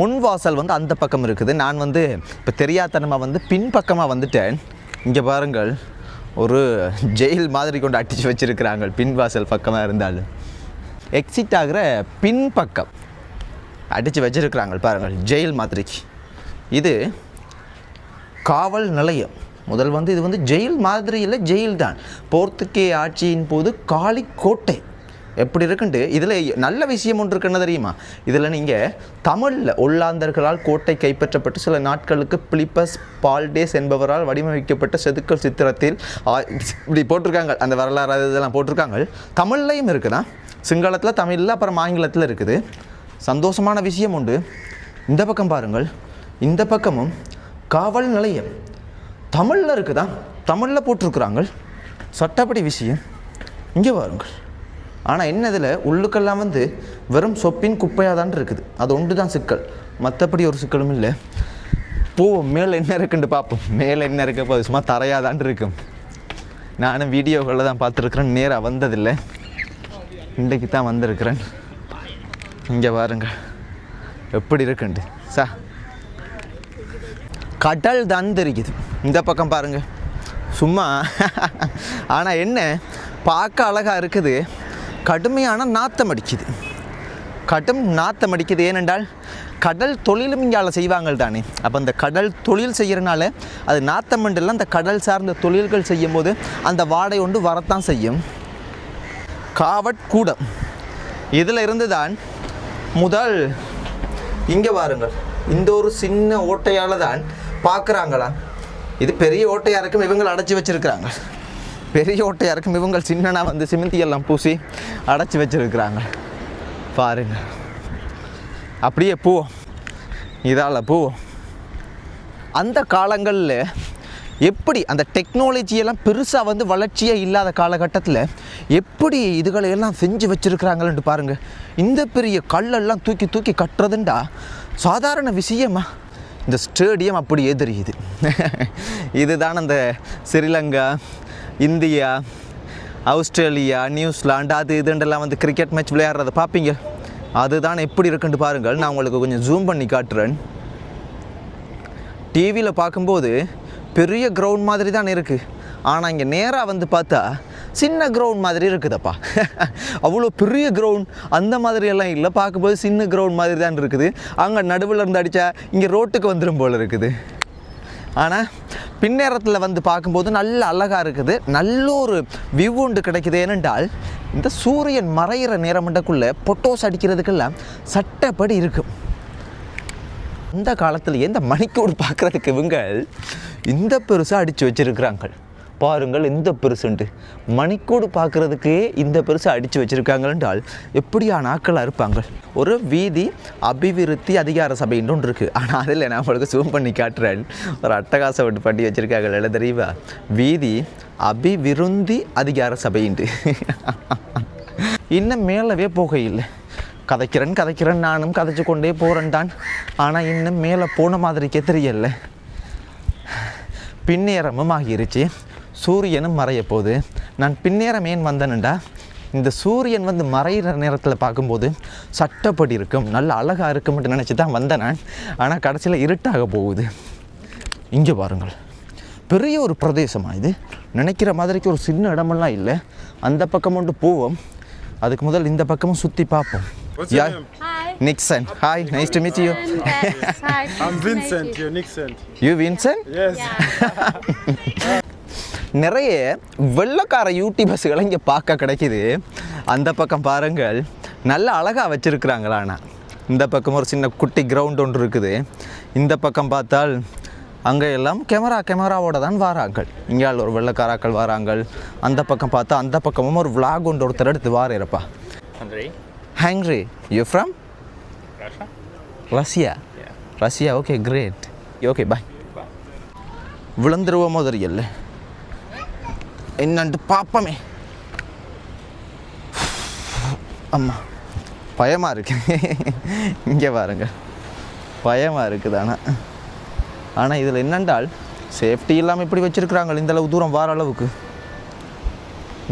முன் வாசல் வந்து அந்த பக்கம் இருக்குது. நான் வந்து இப்போ தெரியாதனமாக வந்து பின்பக்கமாக வந்துட்டேன். இங்கே பாருங்கள், ஒரு ஜெயில் மாதிரி கொண்டு அடித்து வச்சுருக்கிறாங்க. பின் வாசல் பக்கமாக இருந்தாலும் எக்ஸிட் ஆகிற பின்பக்கம் அடித்து வச்சுருக்கிறாங்க பாருங்கள், ஜெயில் மாதிரி. இது காவல் நிலையம். முதல் வந்து இது வந்து ஜெயில் மாதிரி இல்லை, ஜெயில் தான். போர்த்துகே ஆட்சியின் போது காலி கோட்டை எப்படி இருக்குன்ட்டு இதில் நல்ல விஷயம் ஒன்று இருக்குன்னு தெரியுமா? இதில் நீங்கள் தமிழில் ஒல்லாந்தர்களால் கோட்டை கைப்பற்றப்பட்டு சில நாட்களுக்கு பிலிப்பஸ் பால்டேஸ் என்பவரால் வடிவமைக்கப்பட்ட செதுக்கல் சித்திரத்தில் இப்படி போட்டிருக்காங்க. அந்த வரலாறு இதெல்லாம் போட்டிருக்காங்க. தமிழ்லையும் இருக்குதா, சிங்களத்தில், தமிழில், அப்புறம் ஆங்கிலத்தில் இருக்குது. சந்தோஷமான விஷயம் உண்டு. இந்த பக்கம் பாருங்கள், இந்த பக்கமும் காவல் நிலையம் தமிழில் இருக்குதா, தமிழில் போட்டிருக்குறாங்க. சட்டப்படி விஷயம் இங்கே பாருங்கள். ஆனால் என்ன இதில் உள்ளுக்கெல்லாம் வந்து வெறும் சொப்பின் குப்பையாக தான் இருக்குது. அது ஒன்று தான் சிக்கல், மற்றபடி ஒரு சிக்கலும் இல்லை. போவோம், மேலே என்ன இருக்குன்னு பார்ப்போம். மேலே என்ன இருக்க போது சும்மா தரையாக தான் இருக்கும். நானும் வீடியோக்களில் தான் பார்த்துருக்குறேன், நேராக வந்ததில்லை, இன்றைக்கு தான் வந்திருக்கிறேன். இங்கே பாருங்க எப்படி இருக்குண்டு. கடல் தான் தெரியுது இந்த பக்கம் பாருங்கள் சும்மா. ஆனால் என்ன பார்க்க அழகாக இருக்குது, கடுமையான நாத்தம் அடிக்குது. கடும் நாத்தம் அடிக்குது. ஏனென்றால் கடல் தொழிலும் இங்கே செய்வாங்க தானே. அப்போ அந்த கடல் தொழில் செய்கிறனால அது நாத்தம் என்றெல்லாம் அந்த கடல் சார்ந்த தொழில்கள் செய்யும் போது அந்த வாடை ஒன்று வரத்தான் செய்யும். காவற்கூடம் இதில் இருந்து தான் முதல். இங்கே பாருங்கள், இந்த ஒரு சின்ன ஓட்டையால் தான் பார்க்குறாங்களா. இது பெரிய ஓட்டையாக இருக்கும், இவங்களை அடைச்சி வச்சுருக்கிறாங்க. பெரிய ஓட்டையாக இருக்கும், இவங்க சின்னனா வந்து சிமெந்தியெல்லாம் பூசி அடைச்சி வச்சுருக்கிறாங்க. பாருங்க, அப்படியே போவோம், இதால் போவோம். அந்த காலங்களில் எப்படி அந்த டெக்னாலஜியெல்லாம் பெருசாக வந்து வளர்ச்சியாக இல்லாத காலகட்டத்தில் எப்படி இதுகளையெல்லாம் செஞ்சு வச்சுருக்கிறாங்களேன்ட்டு பாருங்கள். இந்த பெரிய கல்லெல்லாம் தூக்கி தூக்கி கட்டுறதுண்டா சாதாரண விஷயமா? இந்த ஸ்டேடியம் அப்படியே தெரியுது. இதுதான் அந்த ஸ்ரீலங்கா, இந்தியா, ஆஸ்திரேலியா, நியூசிலாண்டு அது இதுண்டெல்லாம் வந்து கிரிக்கெட் மேட்ச் விளையாடுறதை பார்ப்பீங்க. அதுதான் எப்படி இருக்குன்னு பாருங்கள். நான் உங்களுக்கு கொஞ்சம் ஜூம் பண்ணி காட்டுறேன். டிவியில் பார்க்கும்போது பெரிய கிரவுண்ட் மாதிரி தான் இருக்குது. ஆனால் இங்கே நேராக வந்து பார்த்தா சின்ன கிரவுண்ட் மாதிரி இருக்குதப்பா. அவ்வளோ பெரிய கிரவுண்ட் அந்த மாதிரியெல்லாம் இல்லை, பார்க்கும்போது சின்ன கிரவுண்ட் மாதிரி தான் இருக்குது. அங்கே நடுவில் இருந்து அடித்தா இங்கே ரோட்டுக்கு வந்துடும் போல் இருக்குது. ஆனால் பின்னேரத்தில் வந்து பார்க்கும்போது நல்ல அழகாக இருக்குது, நல்ல ஒரு வியூ ஒன்று கிடைக்குது. ஏனென்றால் இந்த சூரியன் மறைகிற நேரமண்டக்குள்ளே பொட்டோஸ் அடிக்கிறதுக்கெல்லாம் சட்டப்படி இருக்கும். அந்த காலத்தில் இந்த மணிக்கூடு பார்க்குறதுக்கு இவங்க இந்த பெருசாக அடித்து வச்சுருக்கிறாங்க பாருங்கள். இந்த பெருசுண்டு மணிக்கூடு பார்க்குறதுக்கு இந்த பெருசாக அடித்து வச்சுருக்காங்க என்றால் எப்படியான ஆக்களாக இருப்பாங்க. ஒரு வீதி அபிவிருத்தி அதிகார சபைன்னு ஒன்று இருக்குது. ஆனால் அதில் நான் உங்களுக்கு ஜூம் பண்ணி காட்டுறேன். ஒரு அட்டகாசம் விட்டு பண்ணி வச்சுருக்காங்க, இல்லை தெரியுமா? வீதி அபிவிருத்தி அதிகார சபைன்ட்டு. இன்னும் மேலவே போகையில்லை. கதைக்கிறேன் நானும் கதைச்சு கொண்டே போகிறேன் தான். ஆனால் இன்னும் மேலே போன மாதிரிக்கே தெரியல. பின்னேரமும் ஆகிருச்சு, சூரியனும் மறைய போகுது. நான் பின்னேரம் ஏன் வந்தேன்டா, இந்த சூரியன் வந்து மறைகிற நேரத்தில் பார்க்கும்போது சட்டப்படி இருக்கும், நல்ல அழகாக இருக்கும்னு நினச்சி தான் வந்தேன் நான். ஆனால் கடைசியில் இருட்டாக போகுது. இங்கே பாருங்கள், பெரிய ஒரு பிரதேசமாக இது. நினைக்கிற மாதிரிக்கு ஒரு சின்ன இடமெல்லாம் இல்லை. அந்த பக்கம் கொண்டு போவோம், அதுக்கு முதல் இந்த பக்கமும் சுற்றி பார்ப்போம். What's your name? Hi. Nixon. Hi, nice to meet you. Hi. I'm Vincent. You're Nixon. You Vincent? Yes. நிறைய வெள்ளக்கார யூடியூபர்ஸ்களை இங்கே பார்க்க கிடைக்கிது. அந்த பக்கம் பாருங்கள், நல்ல அழகாக வச்சுருக்குறாங்களா. ஆனால் இந்த பக்கம் ஒரு சின்ன குட்டி கிரவுண்ட் ஒன்று இருக்குது. இந்த பக்கம் பார்த்தால் அங்கே எல்லாம் கேமராவோட தான் வராங்க. இங்கே ஒரு வெள்ளக்காராக்கள் வராங்க. அந்த பக்கம் பார்த்தா அந்த பக்கமும் ஒரு vlog ஒன்று ஒருத்தர் எடுத்து வாரேப்பா. Hungry. You from? Russia. Russia? Yeah. Russia, okay, great. Okay, bye. விழுந்துருவோமோ தெரியல, என்னன்ட்டு பார்ப்போமே. அம்மா பயமாக இருக்கு. இங்கே பாருங்க, பயமாக இருக்குது. ஆனால் இதில் என்னென்றால் சேஃப்டி இல்லாமல் இப்படி வச்சுருக்குறாங்க இந்தளவு தூரம் வார அளவுக்கு.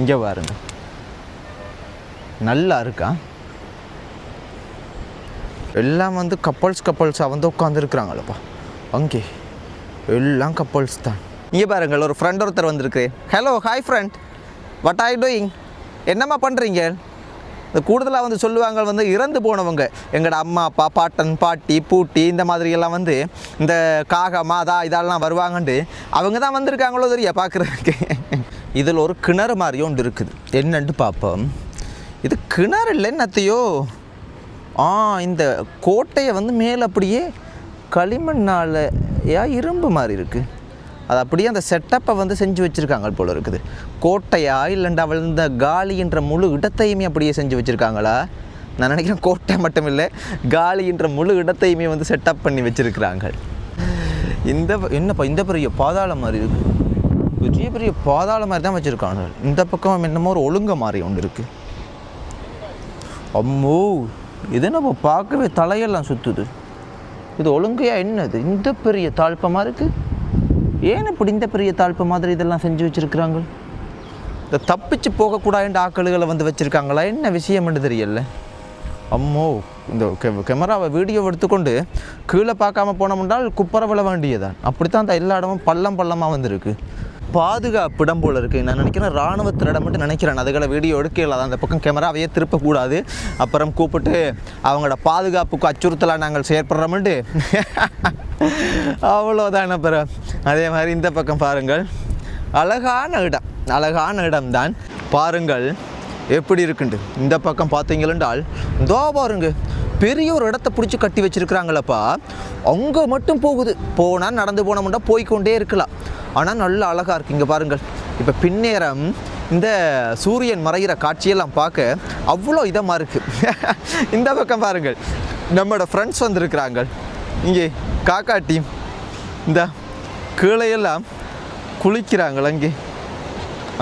இங்கே பாருங்க, நல்லா இருக்கா. எல்லாம் வந்து கப்பல்ஸாக வந்து உட்காந்துருக்குறாங்களப்பா. அங்கே எல்லாம் கப்பல்ஸ் தான். இங்கே பாருங்கள், ஒரு ஃப்ரெண்ட் ஒருத்தர் வந்திருக்கு. Hello, hi friend, what are you doing? என்னம்மா பண்ணுறீங்க? இந்த கூடுதலாக வந்து சொல்லுவாங்க வந்து இறந்து போனவங்க, எங்களோட அம்மா அப்பா, பாட்டன் பாட்டி, பூட்டி, இந்த மாதிரியெல்லாம் வந்து இந்த காக மாதா இதெல்லாம் வருவாங்கன்ட்டு அவங்க தான் வந்திருக்காங்களோ தெரியா பார்க்குறதுக்கு. இதில் ஒரு கிணறு மாதிரி ஒன்று இருக்குது. என்னன்ட்டு பார்ப்போம். இது கிணறு இல்லை என்னத்தையோ. இந்த கோட்டையை வந்து மேலே அப்படியே களிமண்ணால் இரும்பு மாதிரி இருக்குது. அது அப்படியே அந்த செட்டப்பை வந்து செஞ்சு வச்சுருக்காங்க போல் இருக்குது. கோட்டையா இல்லைண்டா அவள் இந்த காலின்ற முழு இடத்தையுமே அப்படியே செஞ்சு வச்சுருக்காங்களா? நான் நினைக்கிறேன் கோட்டை மட்டும் இல்லை, காலின்ற முழு இடத்தையுமே வந்து செட்டப் பண்ணி வச்சுருக்கிறாங்க. என்னப்பா இந்த பெரிய பாதாளம் மாதிரி இருக்குது. பெரிய பெரிய பாதாளம் மாதிரி தான் வச்சுருக்காங்க. இந்த பக்கம் என்னமோ ஒரு ஒழுங்க மாதிரி ஒன்று இருக்குது. அம்மோ, இது நம்ம பார்க்கவே தலையெல்லாம் சுற்றுது. இது ஒழுங்கையா என்னது? இந்த பெரிய தாழ்ப்பமாக இருக்குது. ஏன் இப்படி இந்த பெரிய தாழ்ப்பு மாதிரி இதெல்லாம் செஞ்சு வச்சுருக்குறாங்க? இந்த தப்பிச்சு போகக்கூடாதுன்ற ஆக்களுகளை வந்து வச்சுருக்காங்களா? என்ன விஷயம்னு தெரியல. அம்மோ, இந்த கேமராவை வீடியோ எடுத்துக்கொண்டு கீழே பார்க்காம போனோம்னால் குப்பரை விழ வேண்டியதான். அப்படித்தான் அந்த எல்லா இடமும் பள்ளமாக வந்துருக்கு. பாதுகாப்பு இடம் போல் இருக்குது. நான் நினைக்கிறேன் இராணுவத்திடம் மட்டும் நினைக்கிறேன். அதுகளை வீடியோ எடுக்கல, அந்த பக்கம் கேமராவையே திருப்பக்கூடாது. அப்புறம் கூப்பிட்டு அவங்களோட பாதுகாப்புக்கு அச்சுறுத்தலாக நாங்கள் செயற்படுறோம்ட்டு அவ்வளோதான. அப்புறம் அதே மாதிரி இந்த பக்கம் பாருங்கள், அழகான இடம்தான். பாருங்கள் எப்படி இருக்குண்டு. இந்த பக்கம் பார்த்தீங்களென்றால் இதோ பாருங்க, பெரிய ஒரு இடத்த பிடிச்சி கட்டி வச்சுருக்குறாங்களப்பா. அங்கே மட்டும் போகுது. போனால் நடந்து போனோம்னா போய்கொண்டே இருக்கலாம். ஆனால் நல்ல அழகாக இருக்குது. இங்கே பாருங்கள், இப்போ பின்னேரம் இந்த சூரியன் மறைகிற காட்சியெல்லாம் பார்க்க அவ்வளோ இதமாக இருக்குது. இந்த பக்கம் பாருங்கள், நம்மளோட ஃப்ரெண்ட்ஸ் வந்துருக்குறாங்க. இங்கே காக்கா டீம் இந்த கீழையெல்லாம் குளிக்கிறாங்க.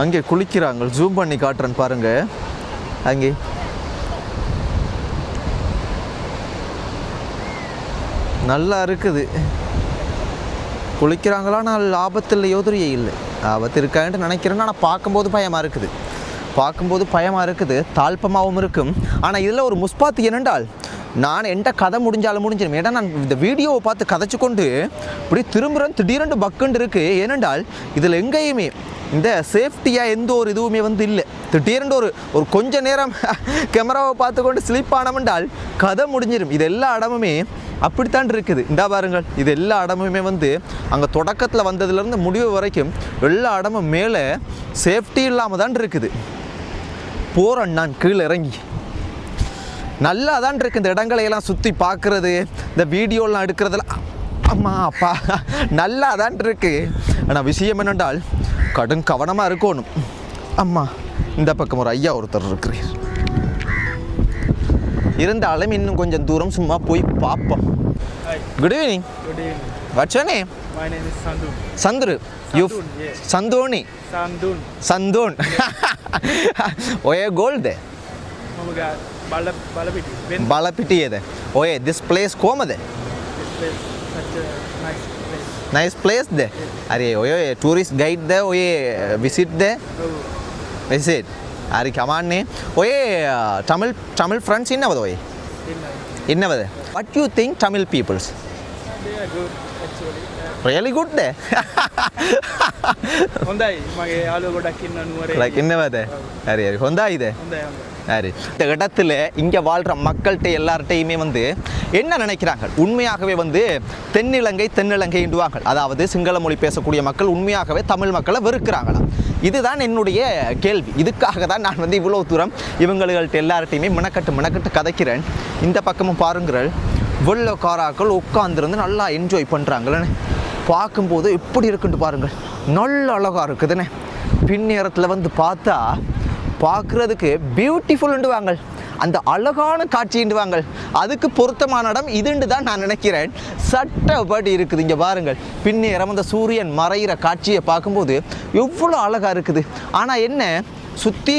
அங்கே குளிக்கிறாங்க. ஜூம் பண்ணி காட்டுறேன்னு பாருங்கள். அங்கே நல்லா இருக்குது. குளிக்கிறாங்களா? நான் ஆபத்து இல்லையோ தெரியல. ஆபத்து இருக்கான்ட்டு நினைக்கிறேன். ஆனால் பார்க்கும்போது பயமாக இருக்குது. தாழ்ப்பமாகவும் இருக்கும். ஆனால் இதில் ஒரு முஸ்பாத்து என்னென்றால், நான் எந்த கதை முடிஞ்சிடும். ஏன்னா நான் இந்த வீடியோவை பார்த்து கதைச்சு கொண்டு இப்படி திரும்புகிறேன், திடீரென்று பக்குண்டு இருக்குது. ஏனென்றால் இதில் எங்கேயுமே இந்த சேஃப்டியாக எந்த ஒரு இதுவுமே வந்து இல்லை. திடீரென்று ஒரு கொஞ்ச நேரம் கேமராவை பார்த்து கொண்டு ஸ்லிப் ஆனமென்றால் கதை முடிஞ்சிடும். இது எல்லா இடமுமே அப்படித்தான் இருக்குது. இந்த பாருங்கள், இது எல்லா இடமுமே வந்து அங்கே தொடக்கத்தில் வந்ததுலேருந்து முடிவு வரைக்கும் எல்லா இடமும் மேலே சேஃப்டி இல்லாமல் தான் இருக்குது. போகிறேன் நான் கீழே இறங்கி. நல்லா தான் இருக்குது. இந்த இடங்களையெல்லாம் சுற்றி பார்க்குறது, இந்த வீடியோலாம் எடுக்கிறதுலாம் அம்மா அப்பா நல்லா தான் இருக்குது. ஆனால் விஷயம் என்னென்றால் கடும் கவனமாக இருக்கணும். அம்மா, இந்த பக்கம் ஒரு ஐயா ஒருத்தர் இருக்கிறார். இருந்தாலும் இன்னும் கொஞ்சம் தூரம் சும்மா போய் பார்ப்போம். Good evening. What's your name? My name is Sandun. Sandru. You Yes. Sandoni. Sandun. Oye gold de. Mamaga Balapiti. Balapiti de. Oye, this place como de? This place such a nice place. Nice place de. Are oye tourist guide de oye visit de. Visit. Are come on ne. Oye Tamil friends innavada oye. Innavada. What do you think Tamil peoples? They are good actually. Really good de. Hondai mage alu godak inna nuware. Like innavada. Are hondai de. Hondai. சரி, இந்த இடத்துல இங்கே வாழ்கிற மக்கள்கிட்ட எல்லார்ட்டையுமே வந்து என்ன நினைக்கிறாங்க? உண்மையாகவே வந்து தென்னிலங்கைண்டுவாங்க. அதாவது சிங்கள மொழி பேசக்கூடிய மக்கள் உண்மையாகவே தமிழ் மக்களை வெறுக்கிறாங்களா? இதுதான் என்னுடைய கேள்வி. இதுக்காக தான் நான் வந்து இவ்வளோ தூரம் இவங்கள்ட்ட எல்லார்ட்டையுமே மினக்கட்டு கதைக்கிறேன். இந்த பக்கமும் பாருங்கள், வெள்ளக்காராக்கள் உட்காந்துருந்து நல்லா என்ஜாய் பண்ணுறாங்களேன்னு பார்க்கும்போது எப்படி இருக்குன்ட்டு பாருங்கள். நல்ல அழகாக இருக்குதுன்னு பின்னேரத்தில் வந்து பார்த்தா பார்க்குறதுக்கு பியூட்டிஃபுல்ண்டுவாங்க. அந்த அழகான காட்சிண்டுவாங்க. அதுக்கு பொருத்தமான இடம் இதுண்டு தான் நான் நினைக்கிறேன். சட்டப்படி இருக்குது. இங்கே பாருங்கள், பின்னேரம் அந்த சூரியன் மறைகிற காட்சியை பார்க்கும்போது எவ்வளோ அழகாக இருக்குது. ஆனால் என்ன, சுற்றி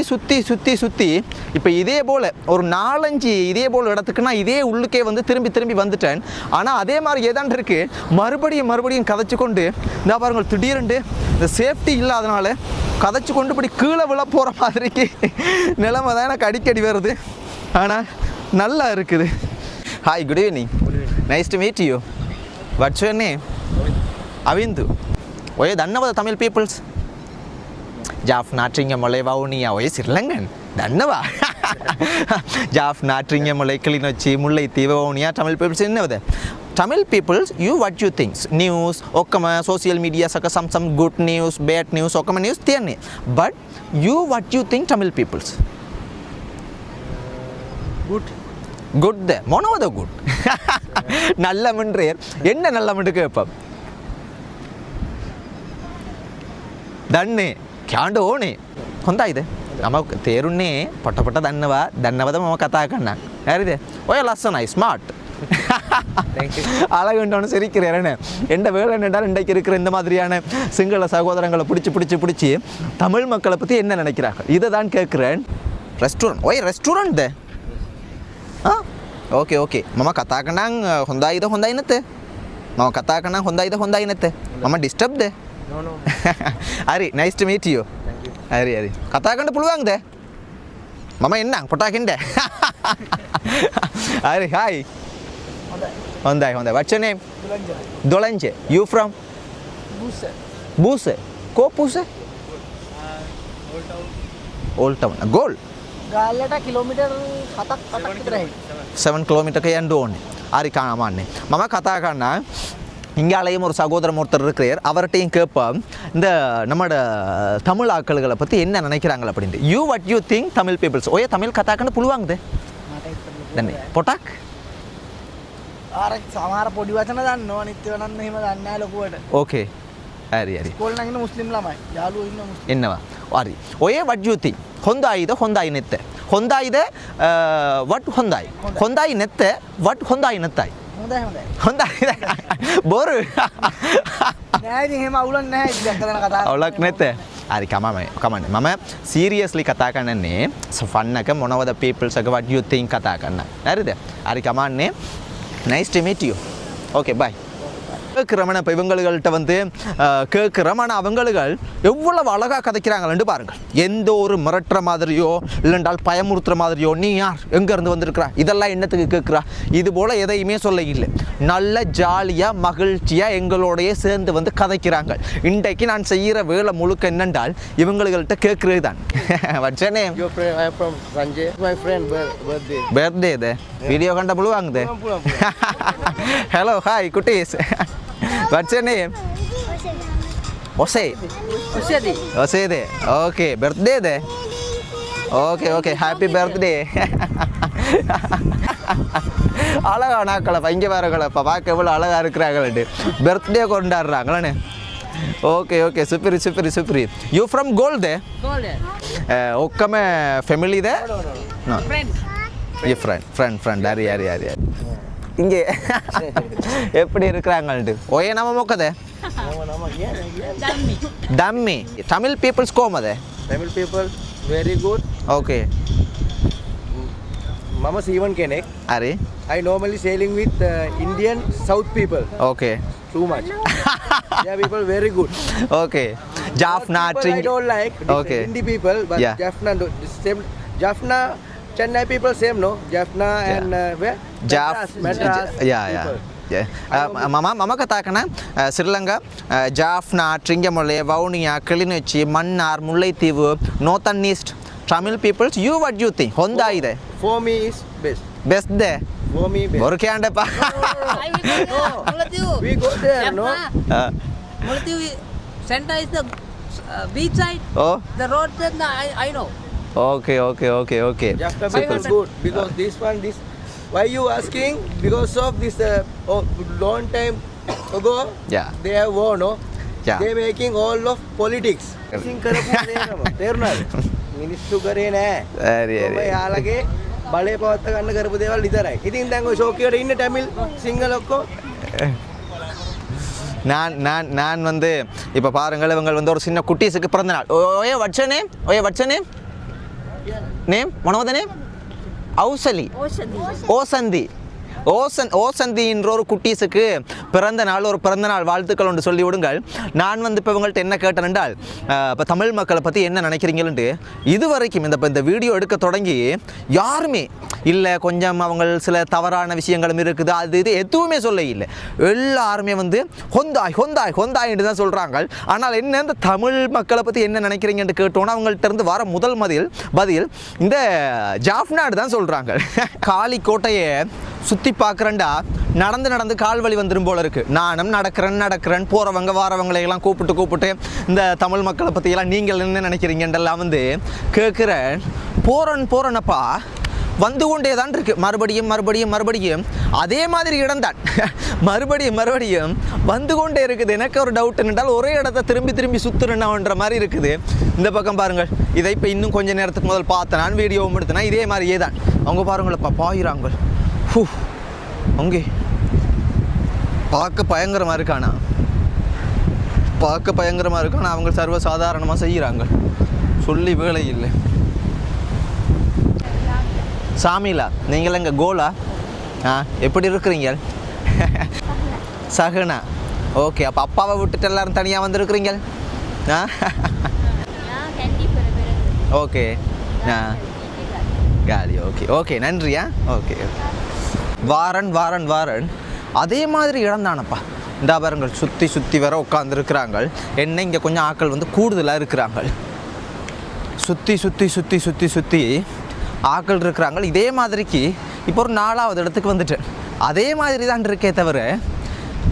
இப்போ இதே போல் ஒரு 4-5 இதே போல் இடத்துக்கு நான் இதே உள்ளுக்கே வந்து திரும்பி வந்துட்டேன். ஆனால் அதே மாதிரி ஏதாண்டு இருக்குது. மறுபடியும் கதைச்சு கொண்டு இந்த பாருங்கள், திடீரென்று இந்த சேஃப்டி இல்லாதனால கதைச்சு கொண்டு இப்படி கீழே விழ போகிற மாதிரிக்கு நிலைமை தான் எனக்கு அடிக்கடி வருது. ஆனால் நல்லா இருக்குது. Hi, good evening. Nice to meet you. What's your name? Avindu. ඔය දන්නවද Tamil peoples? Jaffna Tringamole Vaunia ඔය Sri Lankan. දන්නවා. Jaffna Tringamole Kalinochi Mullai Vaunia Tamil peoples ඉන්නවද? Tamil peoples, you what you think? News, okkama social media saka some good news, bad news, okkama news තියන්නේ. But you what you think Tamil peoples? Good. Good there. මොනවද good? நல்லமன்றே என்ன நல்லமண்டு கேப்பம்? දන්නේ කියන්න ඕනේ. හොඳයිද? මම තේරුන්නේ පොට දන්නවද මම කතා කරන්න. හරිද? ඔය ලස්සනයි smart. அழகுண்டவனு சிரிக்கிறேன் எந்த வேலை என்னென்றால் இன்றைக்கு இருக்கிற இந்த மாதிரியான சிங்கள சகோதரங்களை பிடிச்சி தமிழ் மக்களை பற்றி என்ன நினைக்கிறார்கள் இதை தான் கேட்குறேன் restaurant why restaurant okay okay මම කතා කරනං හොඳයිද හොඳයි නැත මම කතා කරනං හොඳයි නැත මම ඩිස්ටර්බ්ද No. හරි nice to meet you හරි කතා කරන්න පුළුවන්ද මම එන්නම් පොටාකින්ද හරි hi හොඳයි what's your name Dolanje you from Buse ko Buse Old Town goal ගාල්ලට කිලෝමීටර් 7ක් විතරයි 7 கிலோமீட்டருக்கு යන්න ඕනේ හරි කාමන්නේ මම කතා කරන්න இங்காலையும் ஒரு சகோதரம் ஒருத்தர் இருக்கிறார் அவர்கிட்டையும் கேட்போம் இந்த நம்மளோட தமிழ் ஆட்களை பற்றி என்ன நினைக்கிறாங்க அப்படின்ட்டு you what you think Tamil peoples ඔය தமிழ் කතා කරන්න පුළුවන්ද දැන් පොටක් අර සමහර පොඩි වචන දන්නවා අනිත් ඒවා නම් එහෙම දන්නේ නැහැ ලොකුවට ஓகே හරි ඉස්කෝලේ නම් ඉන්න මුස්ලිම් ළමයි යාළුවෝ ඉන්න මුස්ලිම් එන්නවා හරි ඔය what you think හොඳයිද හොඳයි නැත්ද හොඳයිද what හොඳයි නැත්ද what හොඳයි නැත්යි හොඳයි බොරු නෑ ඉතින් එහෙම අවුලක් නැහැ ඉතින් දැක්කදන කතා අවුලක් නැත්ද හරි කමන්නේ මම සීරියස්ලි කතා කරන්නේ ෆන් එක මොනවද peoples එක what you think කතා කරන්න හරිද හරි කමන්නේ nice to meet you okay bye கேட்குறமன இப்போ இவங்கள்கிட்ட வந்து கேட்குறமன அவங்கள் எவ்வளவு அழகாக கதைக்கிறாங்கன்னு பாருங்கள் எந்த ஒரு மிரட்டுற மாதிரியோ இல்லைன்றால் பயமுறுத்துற மாதிரியோ நீ யார் எங்கேருந்து வந்திருக்கிறா இதெல்லாம் என்னத்துக்கு கேட்குறா இது போல் எதையுமே சொல்ல இல்லை நல்ல ஜாலியாக மகிழ்ச்சியாக எங்களோடையே சேர்ந்து வந்து கதைக்கிறாங்க இன்றைக்கு நான் செய்கிற வேலை முழுக்க என்னென்றால் இவங்கள்கிட்ட கேட்குறது தான் what's your name I am from Ranjay my friend birthday இது வீடியோ கண்ட புழுவாங்குது hello hi குட்டீஸ் what's your name Osede okay birthday de okay happy birthday அழகான ஆக்களப்பா இங்கே வரங்களப்பா பார்க்க எவ்வளோ அழகாக இருக்கிறாங்களே பர்த்டே கொண்டாடுறாங்களே ஓகே சூப்பரி யூ ஃப்ரம் கோல்டு ஒக்கமே ஃபேமிலி தே ஃப்ரெண்ட் யார் இங்கே எப்படி இருக்கிறாங்கள்ட்டு ஒயே நம்ம மொக்கதே டம்மி தமிழ் பீப்புள்ஸ் கோமதே Tamil people very good okay mama Sivan kenek Ari I normally sailing with Indian South people okay too much yeah people very good okay Jaffna I don't like okay Hindi people but yeah. Jaffna Chennai people same no Jaffna and where Madras yeah මම කතා කරන ශ්‍රී Lanka ජාෆ්නා ට්‍රිංගමොලේ වවුනියා Kilinochchi මන්නාර් මුල්ලයිතීව northern east Tamil peoples you what you think හොඳයිද for me is best there for me best බොරු කියන්න එපා we go there no Mulattivu center is the beach side oh the road then I know okay Jaffna people good because this why you asking because of this long time ago yeah they have war no yeah they making all of politics sing කරපු නේනම තේරුණාද මිනිස්සු කරේ නෑ හරි යාලගේ බලය පවත්ත ගන්න කරපු දේවල් විතරයි ඉතින් දැන් ඔය ෂෝක් එකට ඉන්න ටැමිල් සිංහල ඔක්කොම நான் வந்து இப்போ பாருங்கள் இவங்க வந்து ஒரு சின்ன குட்டீஸுக்கு பிறந்த நாள் ஓயே what's your name one of the name Ausali Osandi ஓசந்தின்ற ஒரு குட்டீஸுக்கு பிறந்த நாள் வாழ்த்துக்கள் ஒன்று சொல்லி விடுங்கள். நான் வந்து இப்போ இவங்கள்ட்ட என்ன கேட்டேன் என்றால், இப்போ தமிழ் மக்களை பற்றி என்ன நினைக்கிறீங்கன்ட்டு இதுவரைக்கும் இந்த வீடியோ எடுக்க தொடங்கி யாருமே இல்லை, கொஞ்சம் அவங்க சில தவறான விஷயங்களும் இருக்குது, அது இது எதுவுமே சொல்ல இல்லை. எல்லாருமே வந்து ஹொந்தாய்ன்னு தான் சொல்கிறாங்க. ஆனால் என்ன இந்த தமிழ் மக்களை பற்றி என்ன நினைக்கிறீங்கன்னு கேட்டோன்னா அவங்கள்ட்ட இருந்து வர முதல் பதில் இந்த ஜாஃப்னாடு தான் சொல்கிறாங்க. காளி கோட்டையை சுற்றி பார்க்குறேன்டா நடந்து கால் வலி வந்துடும் போல இருக்குது. நானும் நடக்கிறேன் போகிறவங்க வாரவங்களையெல்லாம் கூப்பிட்டு இந்த தமிழ் மக்களை பற்றியெல்லாம் நீங்கள் என்ன நினைக்கிறீங்கன்றெல்லாம் வந்து கேட்குறேன். போகிறேன்னப்பா வந்து கொண்டே தான் இருக்குது. மறுபடியும் அதே மாதிரி இடம் தான் மறுபடியும் வந்து கொண்டே இருக்குது. எனக்கு ஒரு டவுட் என்னென்றால் ஒரே இடத்த திரும்பி சுற்றுறேன்னான்ற மாதிரி இருக்குது. இந்த பக்கம் பாருங்கள், இதை இப்போ இன்னும் கொஞ்சம் நேரத்துக்கு முதல் பார்த்தேன், நான் வீடியோவும் எடுத்தேன், இதே மாதிரியே தான். அவங்க பாருங்களப்பா பாயிறாங்க. அங்கே பார்க்க பயங்கரமாக இருக்கானா, அவங்க சர்வசாதாரணமாக செய்கிறாங்க, சொல்லி வேலை இல்லை. சாமிலா நீங்கள் எங்க கோலா எப்படி இருக்கிறீங்க? சகனா ஓகே. அப்போ அப்பாவை விட்டுட்டு எல்லாரும் தனியாக வந்துருக்குறீங்க? ஓகே காலி. ஓகே நன்றியா. ஓகே வாரன் அதே மாதிரி இடம் தானப்பா. இந்த பாருங்கள் சுற்றி வர உட்காந்துருக்குறாங்க. என்ன இங்கே கொஞ்சம் ஆட்கள் வந்து கூடுதலாக இருக்கிறாங்க. சுற்றி ஆக்கள் இருக்கிறாங்க. இதே மாதிரிக்கு இப்போ ஒரு 4வது இடத்துக்கு வந்துட்டேன். அதே மாதிரி தான் இருக்கே தவிர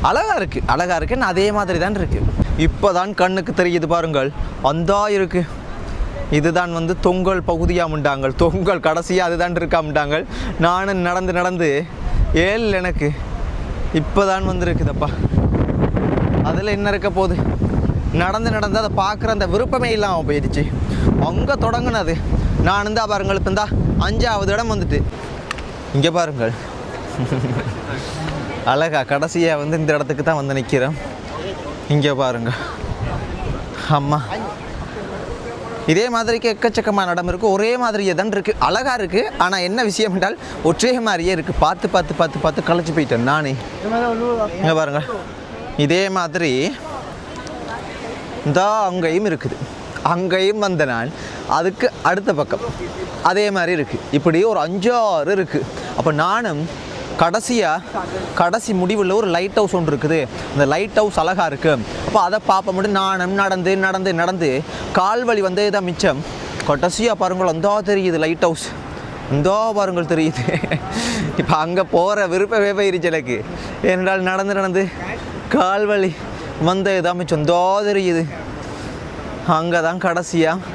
அழகாக இருக்குது அதே மாதிரி தான் இருக்குது. இப்போ தான் கண்ணுக்கு தெரியுது பாருங்கள், அந்தா இருக்குது. இதுதான் வந்து தொங்கல் பகுதியாமுண்டாங்க. தொங்கல் கடைசியாக அதுதான் இருக்காமுண்டாங்க. நானும் நடந்து எனக்கு இப்போ தான் வந்துருக்குதப்பா. அதில் என்ன இருக்க போகுது? நடந்து அதை பார்க்குற அந்த விருப்பமே இல்லாமல் போயிடுச்சு. அங்கே தொடங்கினது நான் இருந்தால் பாருங்கள், இப்போ இருந்தால் 5வது இடம் வந்துட்டு. இங்கே பாருங்கள் அழகா கடைசியாக வந்து இந்த இடத்துக்கு தான் வந்து நிற்கிறேன். இங்கே பாருங்கள் அம்மா, இதே மாதிரிக்கு எக்கச்சக்கமான இடம் இருக்குது. ஒரே மாதிரியே தான் இருக்குது, அழகாக இருக்குது. ஆனால் என்ன விஷயம் என்றால் ஒற்றே மாதிரியே இருக்குது. பார்த்து களைச்சி போயிட்டேன் நானே. இங்கே பாருங்கள், இதே மாதிரி இந்த அங்கேயும் இருக்குது. அங்கேயும் வந்த நான் அதுக்கு அடுத்த பக்கம் அதே மாதிரி இருக்குது. இப்படி ஒரு 5-6 இருக்குது. அப்போ நானும் கடைசி முடிவில் ஒரு லைட் ஹவுஸ் ஒன்று இருக்குது. அந்த லைட் ஹவுஸ் அழகாக இருக்குது. அப்போ அதை பார்ப்ப முடியும். நானும் நடந்து கால்வழி வந்தே தான் மிச்சம். கடைசியாக பாருங்கள் அந்தா தெரியுது லைட் ஹவுஸ், இந்தோ பாருங்கள் தெரியுது. இப்போ அங்கே போகிற விருப்பமே போயிருச்சு எனக்கு. ஏனென்றால் நடந்து கால்வழி வந்தே தான் மிச்சம், இந்தோ தெரியுது. அங்கே தான் கடைசியாக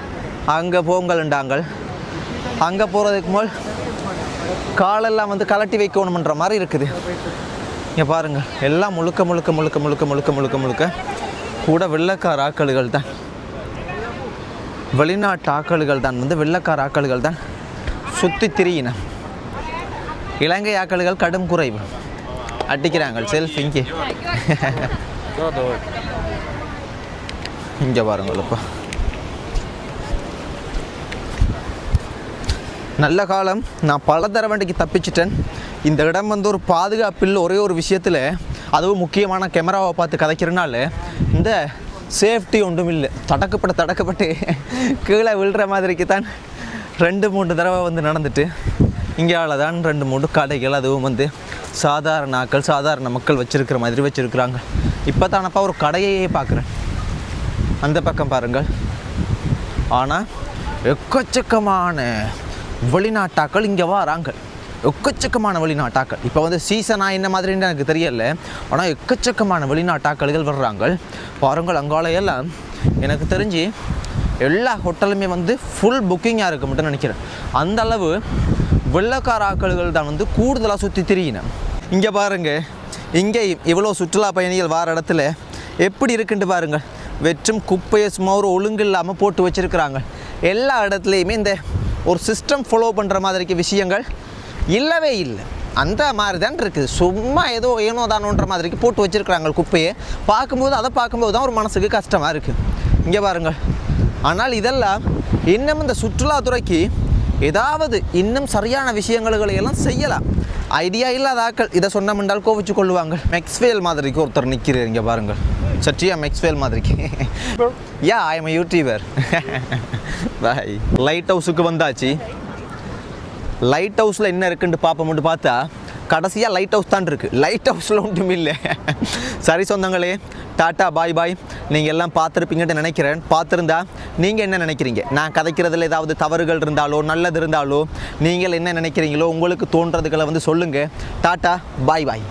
அங்கே போங்கள்ண்டாங்க. அங்கே போகிறதுக்கு மேல் காலெல்லாம் வந்து கலட்டி வைக்கணுமன்ற மாதிரி இருக்குது. இங்கே பாருங்கள், எல்லாம் முழுக்க கூட வெள்ளைக்கார ஆக்களுகள் தான், வெளிநாட்டு ஆக்களுகள் தான், வந்து வெள்ளைக்கார ஆக்களுகள் தான் சுற்றி திரியின. இலங்கை ஆக்களுகள் கடும் குறைவு அடிக்கிறாங்க. செல்ஃப் இங்கே பாருங்களப்பா, நல்ல காலம். நான் பல தடவைக்கு தப்பிச்சிட்டேன். இந்த இடம் வந்து ஒரு பாதுகாப்பில் ஒரே ஒரு விஷயத்தில், அதுவும் முக்கியமான கேமராவை பார்த்து கதைக்கிறனால இந்த சேஃப்டி ஒன்றும் இல்லை. தடக்கப்பட்டு கீழே விழுற மாதிரிக்கு தான் 2-3 தடவை வந்து நடந்துட்டு. இங்கால தான் 2-3 கடைகள், அதுவும் வந்து சாதாரண ஆக்கள், சாதாரண மக்கள் வச்சுருக்கிற மாதிரி வச்சுருக்குறாங்க. இப்போ தானப்பா ஒரு கடையையே பார்க்குறேன். அந்த பக்கம் பாருங்கள். ஆனால் எக்கச்சக்கமான வெளிநாட்டாக்கள் இங்கே வராங்க. எக்கச்சக்கமான வெளிநாட்டாக்கள். இப்போ வந்து சீசனாக என்ன மாதிரின்னு எனக்கு தெரியல. ஆனால் எக்கச்சக்கமான வெளிநாட்டாக்கள்கள் வர்றாங்க பாருங்கள். அங்காலையெல்லாம் எனக்கு தெரிஞ்சு எல்லா ஹோட்டலுமே வந்து ஃபுல் புக்கிங்காக இருக்க மட்டும் நினைக்கிறேன். அந்த அளவு வெள்ளைக்கார ஆக்கள் தான் வந்து கூடுதலாக சுற்றி திரியினேன். இங்கே பாருங்கள், இங்கே இவ்வளோ சுற்றுலா பயணிகள் வர இடத்துல எப்படி இருக்குன்ட்டு பாருங்கள். வெற்றும் குப்பையை சும்மா ஒரு ஒழுங்கு இல்லாமல் போட்டு வச்சுருக்குறாங்க. எல்லா இடத்துலையுமே இந்த ஒரு சிஸ்டம் ஃபாலோ பண்ணுற மாதிரிக்கு விஷயங்கள் இல்லவே இல்லை. அந்த மாதிரி தான் இருக்குது. சும்மா ஏனோ தானோன்ற மாதிரிக்கு போட்டு வச்சுருக்குறாங்க குப்பையை. அதை பார்க்கும்போது தான் ஒரு மனசுக்கு கஷ்டமாக இருக்குது. இங்கே பாருங்கள். ஆனால் இதெல்லாம் இன்னும் இந்த சுற்றுலாத்துறைக்கு ஏதாவது இன்னும் சரியான விஷயங்களை எல்லாம் செய்யலாம். ஐடியா இல்லாத ஆக்கள் இதை சொன்னமென்றால் கோவிச்சு கொள்ளுவாங்க. மெக்ஸ்வேல் மாதிரிக்கு ஒருத்தர் நிற்கிறீர் இங்கே பாருங்கள். சற்றியா மெக்ஸ்வேல் மாதிரிக்கு. Yeah I am YouTuber. Bye. லைட் ஹவுஸுக்கு வந்தாச்சு. லைட் ஹவுஸில் என்ன இருக்குன்னு பார்ப்போம்னு பார்த்தா கடைசியாக லைட் ஹவுஸ் தான் இருக்குது. லைட் ஹவுஸில் ஒன்றும் இல்லை. சரி சொந்தங்களே, டாட்டா பாய் பாய். நீங்கள் எல்லாம் பார்த்துருப்பீங்கன்னு நினைக்கிறேன். பார்த்துருந்தா நீங்கள் என்ன நினைக்கிறீங்க? நான் கதைக்கிறதுல ஏதாவது தவறுகள் இருந்தாலோ நல்லது இருந்தாலோ நீங்கள் என்ன நினைக்கிறீங்களோ உங்களுக்கு தோன்றதுகளை வந்து சொல்லுங்கள். டாட்டா பாய் பாய்.